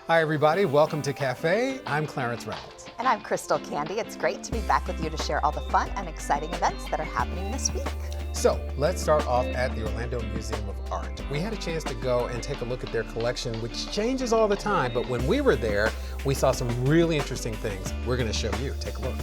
Hi everybody, welcome to Cafe. I'm Clarence Reynolds. And I'm Crystal Candy. It's great to be back with you to share all the fun and exciting events that are happening this week. So let's start off at the Orlando Museum of Art. We had a chance to go and take a look at their collection, which changes all the time, but when we were there, we saw some really interesting things. We're going to show you. Take a look.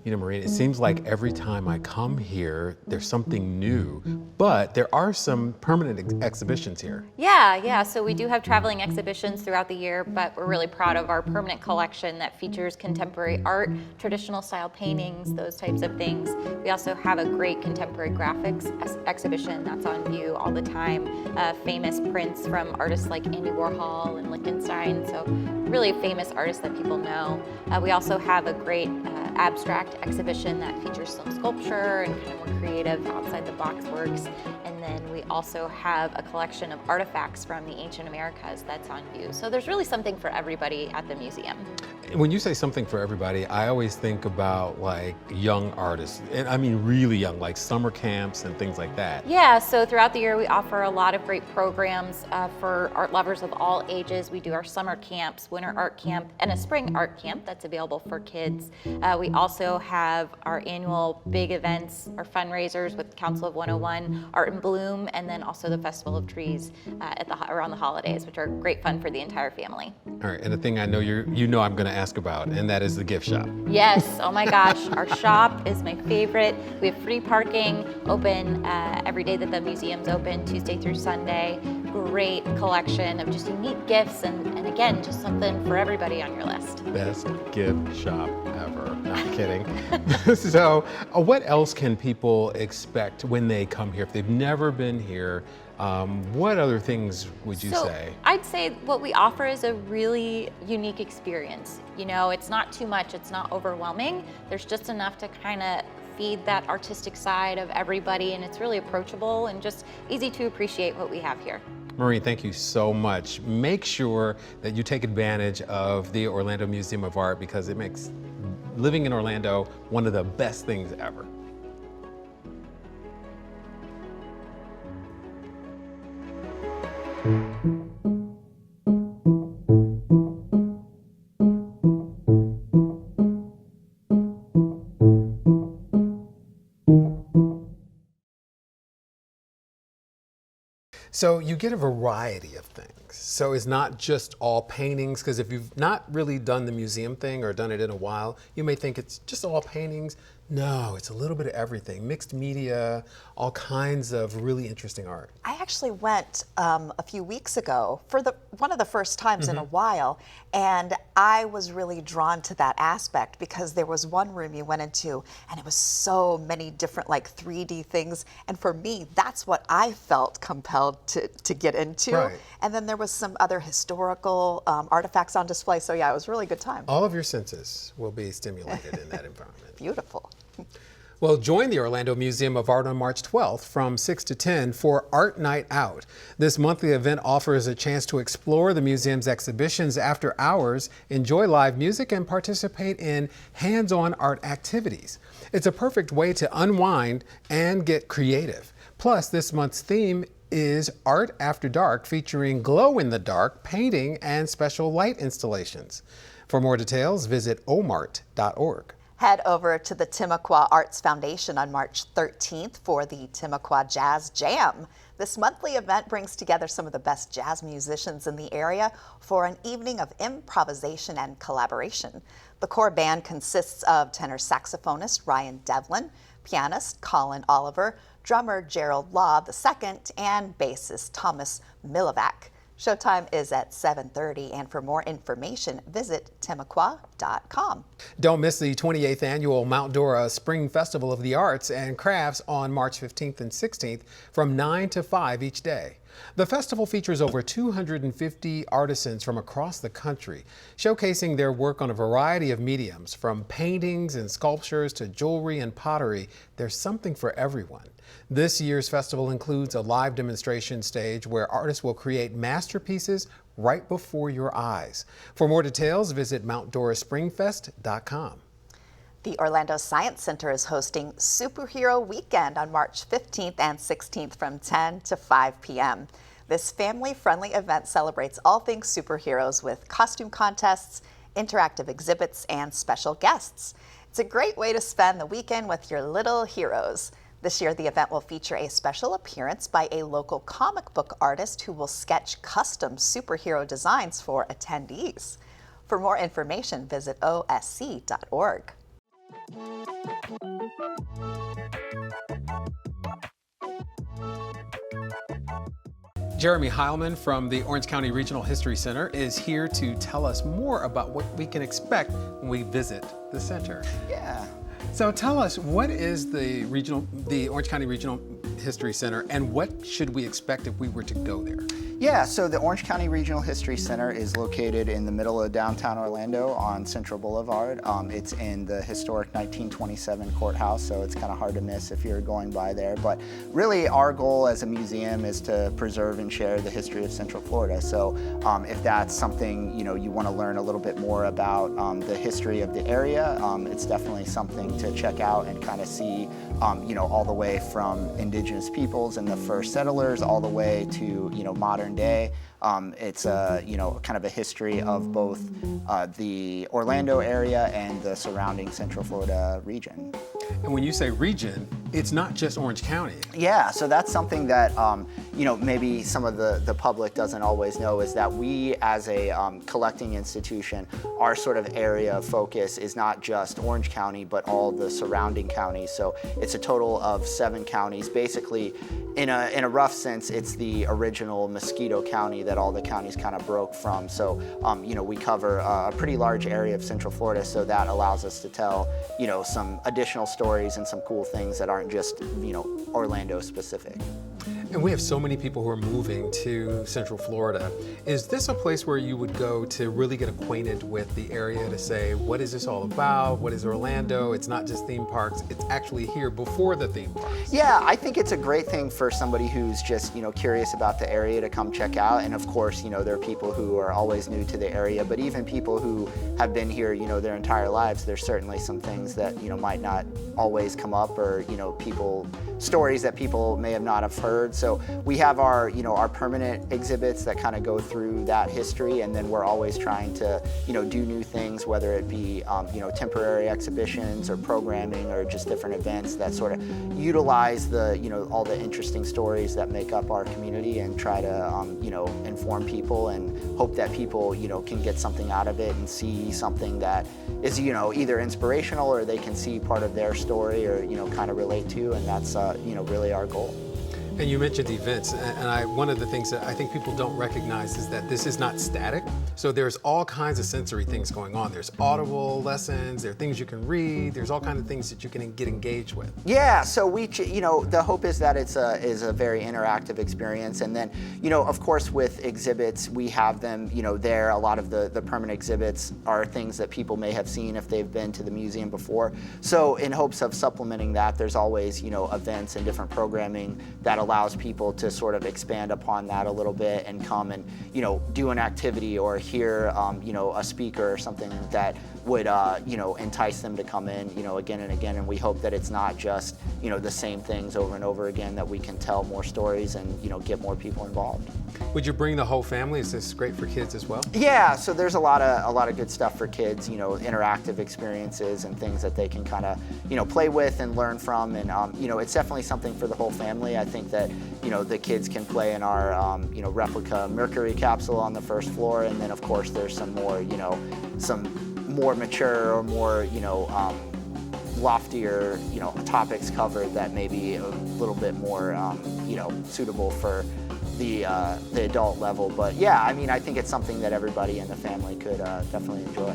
You know, Maureen, it seems like every time I come here, there's something new, but there are some permanent exhibitions here. Yeah, so we do have traveling exhibitions throughout the year, but we're really proud of our permanent collection that features contemporary art, traditional style paintings, those types of things. We also have a great contemporary graphics exhibition that's on view all the time. Famous prints from artists like Andy Warhol and Lichtenstein, so really famous artists that people know. We also have a great abstract exhibition that features some sculpture and kind of more creative outside the box works. And then we also have a collection of artifacts from the ancient Americas that's on view. So there's really something for everybody at the museum. When you say something for everybody, I always think about like young artists, and I mean really young, like summer camps and things like that. Yeah, so throughout the year we offer a lot of great programs for art lovers of all ages. We do our summer camps, winter art camp, and a spring art camp that's available for kids. We also have our annual big events, our fundraisers with Council of 101, Art in Bloom, and then also the Festival of Trees around the holidays, which are great fun for the entire family. All right, and the thing I know you know I'm going to ask about, and that is the gift shop. Yes, oh my gosh, our shop is my favorite. We have free parking, open every day that the museum's open, Tuesday through Sunday. Great collection of just unique gifts, and again, just something for everybody on your list. Best gift shop ever. No, I'm kidding. So what else can people expect when they come here? If they've never been here, what other things would you say? I'd say what we offer is a really unique experience. You know, it's not too much, it's not overwhelming. There's just enough to kind of feed that artistic side of everybody, and it's really approachable and just easy to appreciate what we have here. Maureen, thank you so much. Make sure that you take advantage of the Orlando Museum of Art because it makes living in Orlando one of the best things ever. So you get a variety of things. So it's not just all paintings, because if you've not really done the museum thing or done it in a while, you may think it's just all paintings. No, it's a little bit of everything. Mixed media, all kinds of really interesting art. I actually went a few weeks ago for one of the first times in a while, and I was really drawn to that aspect because there was one room you went into and it was so many different like 3D things, and for me that's what I felt compelled to get into. Right. And then there was some other historical artifacts on display, so yeah, it was a really good time. All of your senses will be stimulated in that environment. Beautiful. Well, join the Orlando Museum of Art on March 12th from 6 to 10 for Art Night Out. This monthly event offers a chance to explore the museum's exhibitions after hours, enjoy live music, and participate in hands-on art activities. It's a perfect way to unwind and get creative. Plus, this month's theme is Art After Dark, featuring glow-in-the-dark painting and special light installations. For more details, visit omart.org. Head over to the Timucua Arts Foundation on March 13th for the Timucua Jazz Jam. This monthly event brings together some of the best jazz musicians in the area for an evening of improvisation and collaboration. The core band consists of tenor saxophonist Ryan Devlin, pianist Colin Oliver, drummer Gerald Law II, and bassist Thomas Milovac. Showtime is at 7:30, and for more information, visit timucua.com. Don't miss the 28th annual Mount Dora Spring Festival of the Arts and Crafts on March 15th and 16th from 9 to 5 each day. The festival features over 250 artisans from across the country, showcasing their work on a variety of mediums, from paintings and sculptures to jewelry and pottery. There's something for everyone. This year's festival includes a live demonstration stage where artists will create masterpieces right before your eyes. For more details, visit MountDoraSpringFest.com. The Orlando Science Center is hosting Superhero Weekend on March 15th and 16th from 10 to 5 p.m. This family-friendly event celebrates all things superheroes with costume contests, interactive exhibits, and special guests. It's a great way to spend the weekend with your little heroes. This year, the event will feature a special appearance by a local comic book artist who will sketch custom superhero designs for attendees. For more information, visit osc.org. Jeremy Heilman from the Orange County Regional History Center is here to tell us more about what we can expect when we visit the center. Yeah. So tell us, what is the Orange County Regional History Center, and what should we expect if we were to go there? Yeah, so the Orange County Regional History Center is located in the middle of downtown Orlando on Central Boulevard. It's in the historic 1927 courthouse, so it's kind of hard to miss if you're going by there. But really, our goal as a museum is to preserve and share the history of Central Florida. So if that's something you want to learn a little bit more about the history of the area, it's definitely something to check out and kind of see, all the way from indigenous peoples and the first settlers all the way to modern day. It's kind of a history of both the Orlando area and the surrounding Central Florida region. And when you say region, it's not just Orange County. Yeah, so that's something that maybe some of the public doesn't always know, is that we as a collecting institution, our sort of area of focus is not just Orange County, but all the surrounding counties. So it's a total of 7 counties. Basically, in a rough sense, it's the original Mosquito County that all the counties kind of broke from. So we cover a pretty large area of Central Florida, so that allows us to tell some additional stories and some cool things that aren't just Orlando specific. And we have so many people who are moving to Central Florida. Is this a place where you would go to really get acquainted with the area, to say, what is this all about? What is Orlando? It's not just theme parks, it's actually here before the theme parks. Yeah, I think it's a great thing for somebody who's just, curious about the area to come check out. And of course, there are people who are always new to the area, but even people who have been here, their entire lives, there's certainly some things that, might not always come up, or, stories that people may have not have heard. So we have our permanent exhibits that kind of go through that history, and then we're always trying to, do new things, whether it be, temporary exhibitions or programming or just different events that sort of utilize the, all the interesting stories that make up our community, and try to, inform people and hope that people, can get something out of it and see something that is, either inspirational, or they can see part of their story, or, kind of relate to, and that's, really our goal. And you mentioned events, and one of the things that I think people don't recognize is that this is not static. So there's all kinds of sensory things going on. There's audible lessons, there are things you can read, there's all kinds of things that you can get engaged with. Yeah, so we, the hope is that it's a very interactive experience. And then, of course, with exhibits, we have them, there. A lot of the permanent exhibits are things that people may have seen if they've been to the museum before. So in hopes of supplementing that, there's always, events and different programming that allows people to sort of expand upon that a little bit and come and, do an activity or hear, a speaker or something that would, entice them to come in, again and again. And we hope that it's not just, the same things over and over again, that we can tell more stories and, get more people involved. Would you bring the whole family? Is this great for kids as well? Yeah, so there's a lot of good stuff for kids, interactive experiences and things that they can kind of, play with and learn from. And, it's definitely something for the whole family. I think that, the kids can play in our, replica Mercury capsule on the first floor. And then, of course, there's some more, some more mature or more, loftier, topics covered that may be a little bit more, suitable for the adult level. But yeah, I mean, I think it's something that everybody in the family could definitely enjoy.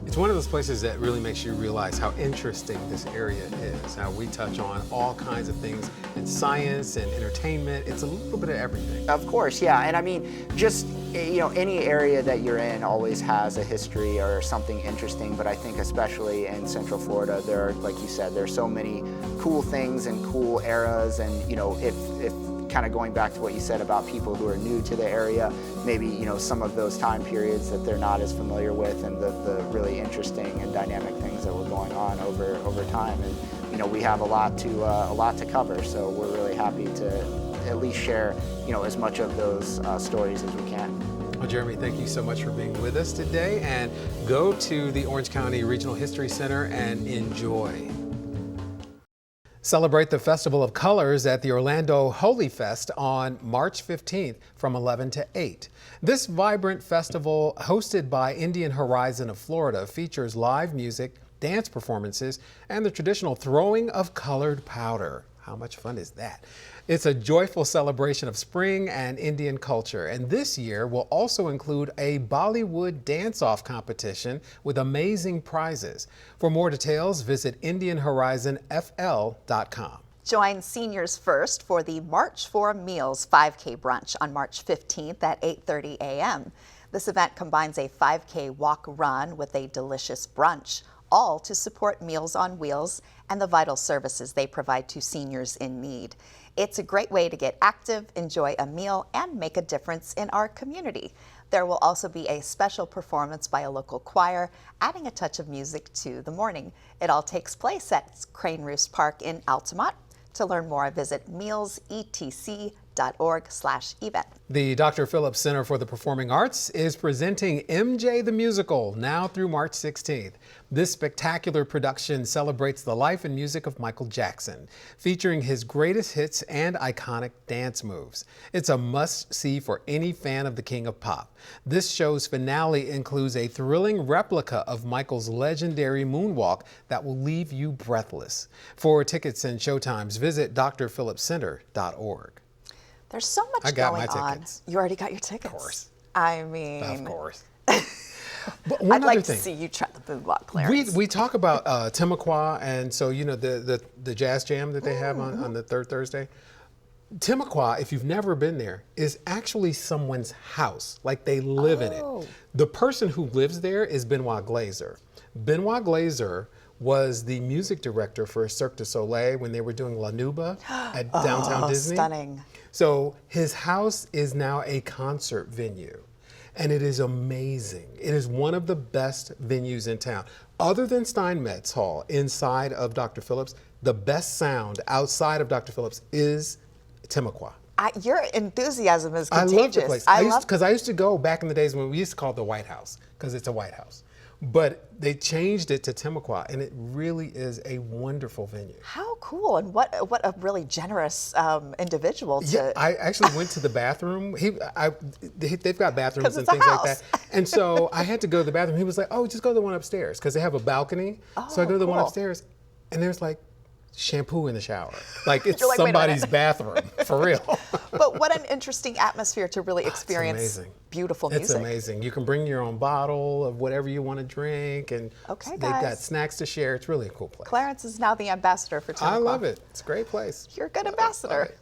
It's one of those places that really makes you realize how interesting this area is, how we touch on all kinds of things it's science and entertainment. It's a little bit of everything. Of course, yeah. And I mean, just, any area that you're in always has a history or something interesting, but I think especially in Central Florida, there are, like you said, there's so many cool things and cool eras, and, if kind of going back to what you said about people who are new to the area, maybe, some of those time periods that they're not as familiar with, and the really interesting and dynamic things that were going on over time. And, we have a lot to cover, so we're really happy to at least share, as much of those stories as we can. Well, Jeremy, thank you so much for being with us today, and go to the Orange County Regional History Center and enjoy. Celebrate the Festival of Colors at the Orlando Holy Fest on March 15th from 11 to 8. This vibrant festival, hosted by Indian Horizon of Florida, features live music, dance performances, and the traditional throwing of colored powder. How much fun is that? It's a joyful celebration of spring and Indian culture, and this year will also include a Bollywood dance-off competition with amazing prizes. For more details, visit IndianHorizonFL.com. Join Seniors First for the March for Meals 5K brunch on March 15th at 8:30 a.m. This event combines a 5K walk-run with a delicious brunch, all to support Meals on Wheels and the vital services they provide to seniors in need. It's a great way to get active, enjoy a meal, and make a difference in our community. There will also be a special performance by a local choir, adding a touch of music to the morning. It all takes place at Crane Roost Park in Altamont. To learn more, visit mealsetc.org/event. The Dr. Phillips Center for the Performing Arts is presenting MJ the Musical now through March 16th. This spectacular production celebrates the life and music of Michael Jackson, featuring his greatest hits and iconic dance moves. It's a must-see for any fan of the King of Pop. This show's finale includes a thrilling replica of Michael's legendary moonwalk that will leave you breathless. For tickets and showtimes, visit drphillipscenter.org. There's so much I got going my on. tickets. You already got your tickets? Of course. I mean, Of course. But one I'd like other to thing. see you try the moonwalk, Clarence. We talk about Timucua, and so the jazz jam that they have on the third Thursday. Timucua, if you've never been there, is actually someone's house. Like, they live in it. The person who lives there is Benoit Glazer. Benoit Glazer was the music director for Cirque du Soleil when they were doing La Nuba at downtown Disney. Stunning. So his house is now a concert venue, and it is amazing. It is one of the best venues in town. Other than Steinmetz Hall, inside of Dr. Phillips, the best sound outside of Dr. Phillips is Timucua. Your enthusiasm is I contagious. love the place. Because I used to go back in the days when we used to call it the White House, because it's a White House. But they changed it to Timucua, and it really is a wonderful venue. How cool, and what a really generous individual to. Yeah, I actually went to the bathroom. They've got bathrooms 'Cause and it's a things like house. that. And so I had to go to the bathroom. He was like, "Oh, just go to the one upstairs," because they have a balcony. So I go to the one cool. upstairs, and there's like shampoo in the shower. Like, it's You're like, "Wait a somebody's minute." bathroom, for real. But what an interesting atmosphere to really experience amazing. beautiful music. It's amazing. You can bring your own bottle of whatever you want to drink, and Okay, they've got guys. snacks to share. It's really a cool place. Clarence is now the ambassador for Timucua. I love it. It's a great place. You're a good ambassador.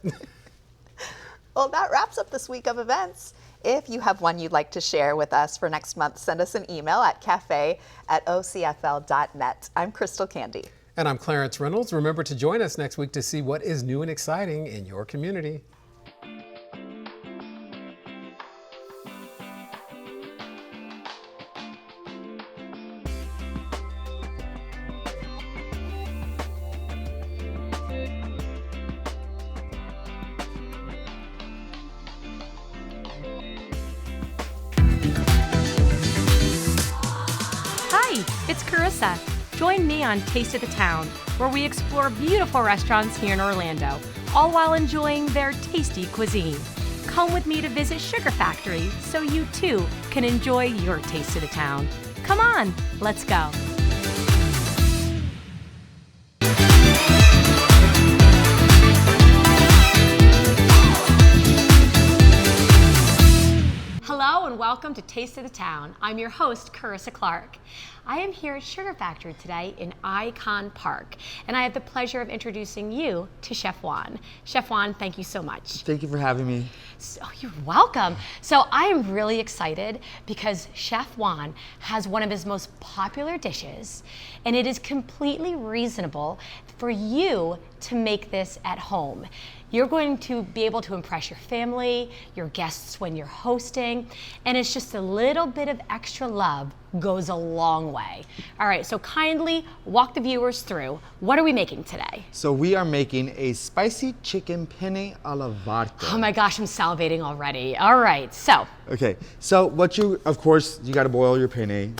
Well, that wraps up this week of events. If you have one you'd like to share with us for next month, send us an email at cafe@ocfl.net. I'm Crystal Candy. And I'm Clarence Reynolds. Remember to join us next week to see what is new and exciting in your community. Hi, it's Carissa. Join me on Taste of the Town, where we explore beautiful restaurants here in Orlando, all while enjoying their tasty cuisine. Come with me to visit Sugar Factory so you too can enjoy your taste of the town. Come on, let's go. Hello and welcome to Taste of the Town. I'm your host, Carissa Clark. I am here at Sugar Factory today in Icon Park, and I have the pleasure of introducing you to Chef Juan. Chef Juan, thank you so much. Thank you for having me. Oh, you're welcome. So I am really excited because Chef Juan has one of his most popular dishes, and it is completely reasonable for you to make this at home. You're going to be able to impress your family, your guests when you're hosting, and it's just a little bit of extra love goes a long way. All right, so kindly walk the viewers through. What are we making today? So we are making a spicy chicken penne alla vodka. Oh my gosh, I'm salivating already. All right, so. Okay, so what you, of course, you gotta boil your penne.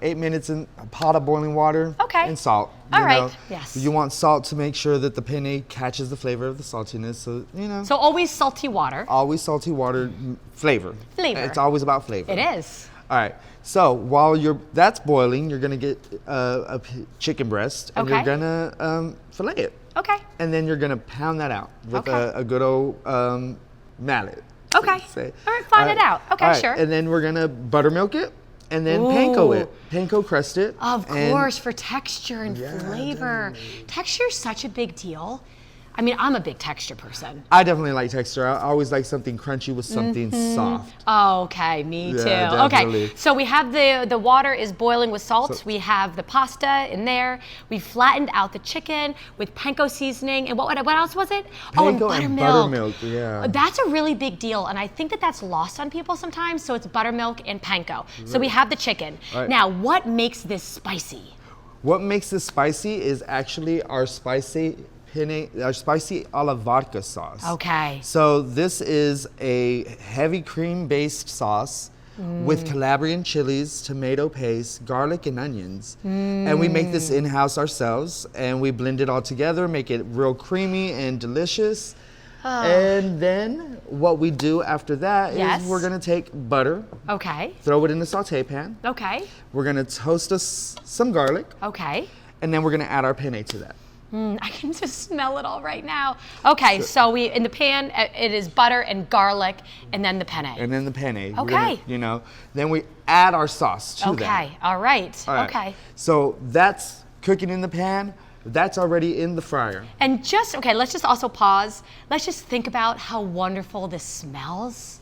8 minutes in a pot of boiling water. Okay. And salt. All right, yes. You want salt to make sure that the penne catches the flavor of the saltiness, so, So always salty water. Always salty water, flavor. Flavor. It's always about flavor. It is. All right, so while that's boiling, you're gonna get a chicken breast, and you're Okay. gonna fillet it. Okay. And then you're gonna pound that out with Okay. a good old mallet. Okay. Say. All right, find it out. Okay, all right, sure. And then we're gonna buttermilk it, and then panko it. Panko crust it. Of and- course, for texture and flavor. Texture is such a big deal. I mean, I'm a big texture person. I definitely like texture. I always like something crunchy with something soft. Oh, okay, me too. Yeah, definitely. Okay, so we have the water is boiling with salt. We have the pasta in there. We flattened out the chicken with panko seasoning. And what else was it? Panko and buttermilk, yeah. That's a really big deal, and I think that's lost on people sometimes. So it's buttermilk and panko. So we have the chicken. Right. Now, what makes this spicy? What makes this spicy is actually our spicy alla vodka sauce. Okay. So this is a heavy cream-based sauce with Calabrian chilies, tomato paste, garlic, and onions. And we make this in-house ourselves, and we blend it all together, make it real creamy and delicious. And then what we do after that Yes. is we're gonna take butter, Okay. throw it in the saute pan. Okay. We're gonna toast us some garlic, Okay. and then we're gonna add our penne to that. I can just smell it all right now. Okay, so we in the pan it is butter and garlic, and then the penne. And then the penne. We're Okay. gonna, then we add our sauce to that. Okay, all right. All right. Okay. So that's cooking in the pan. That's already in the fryer. And just okay, let's just also pause. Let's just think about how wonderful this smells.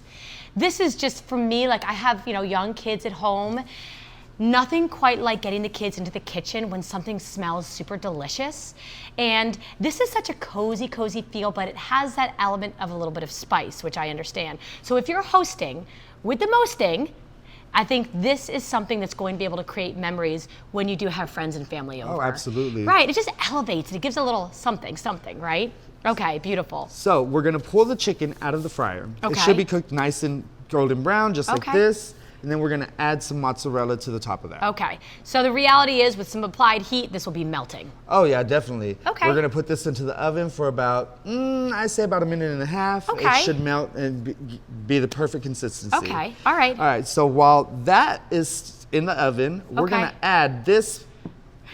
This is just for me, like I have, young kids at home. Nothing quite like getting the kids into the kitchen when something smells super delicious. And this is such a cozy feel, but it has that element of a little bit of spice, which I understand. So if you're hosting with the mosting, I think this is something that's going to be able to create memories when you do have friends and family over. Oh, absolutely. Right, it just elevates it. It gives a little something, right? Okay, beautiful. So we're gonna pull the chicken out of the fryer. Okay. It should be cooked nice and golden brown, just like Okay. this. And then we're gonna add some mozzarella to the top of that. Okay, so the reality is with some applied heat, this will be melting. Oh yeah, definitely. Okay. We're gonna put this into the oven for about, I say about a minute and a half. Okay. It should melt and be the perfect consistency. Okay, all right. All right, so while that is in the oven, we're Okay. gonna add this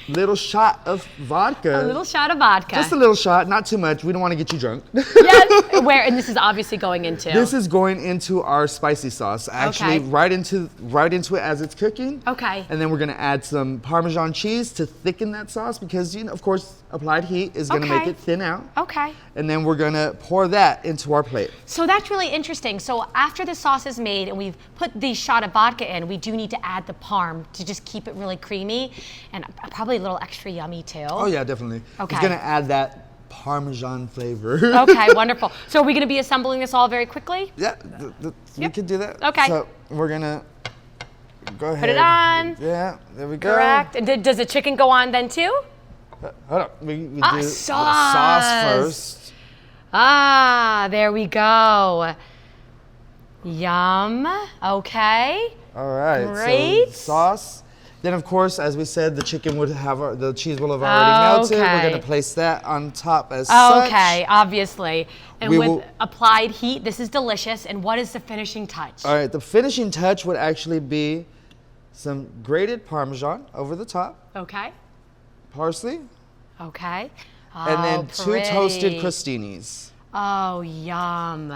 little shot of vodka. A little shot of vodka. Just a little shot, not too much. We don't want to get you drunk. Yes, and this is obviously going into. This is going into our spicy sauce. Actually, Okay. right into it as it's cooking. Okay. And then we're gonna add some Parmesan cheese to thicken that sauce because, of course, applied heat is gonna make Okay. it thin out. Okay. And then we're gonna pour that into our plate. So that's really interesting. So after the sauce is made and we've put the shot of vodka in, we do need to add the parm to just keep it really creamy and probably a little extra yummy too. Oh yeah, definitely. Okay. It's gonna add that Parmesan flavor. Okay, wonderful. So are we going to be assembling this all very quickly? Yeah, we Yep. could do that. Okay. So we're gonna go ahead. Put it on. Yeah, there we go. Correct. And does the chicken go on then too? Hold up. We do the sauce. sauce first. Ah, there we go. Yum. Okay. All right. Great. So sauce. Then, of course, as we said, the chicken would have the cheese will have already melted. Okay. We're gonna place that on top as such. Okay, obviously. And We with will- applied heat, this is delicious. And what is the finishing touch? All right. The finishing touch would actually be some grated Parmesan over the top, Okay. parsley, Okay. and then Oh, two toasted pretty. crostinis. Oh, yum.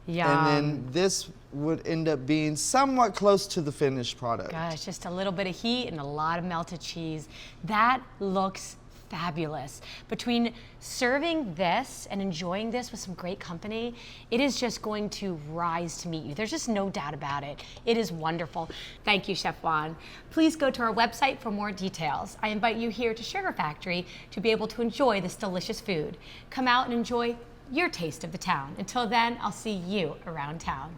Yum. And then this would end up being somewhat close to the finished product. Gosh, just a little bit of heat and a lot of melted cheese. That looks fabulous. Between serving this and enjoying this with some great company, it is just going to rise to meet you. There's just no doubt about it. It is wonderful. Thank you, Chef Juan. Please go to our website for more details. I invite you here to Sugar Factory to be able to enjoy this delicious food. Come out and enjoy your taste of the town. Until then, I'll see you around town.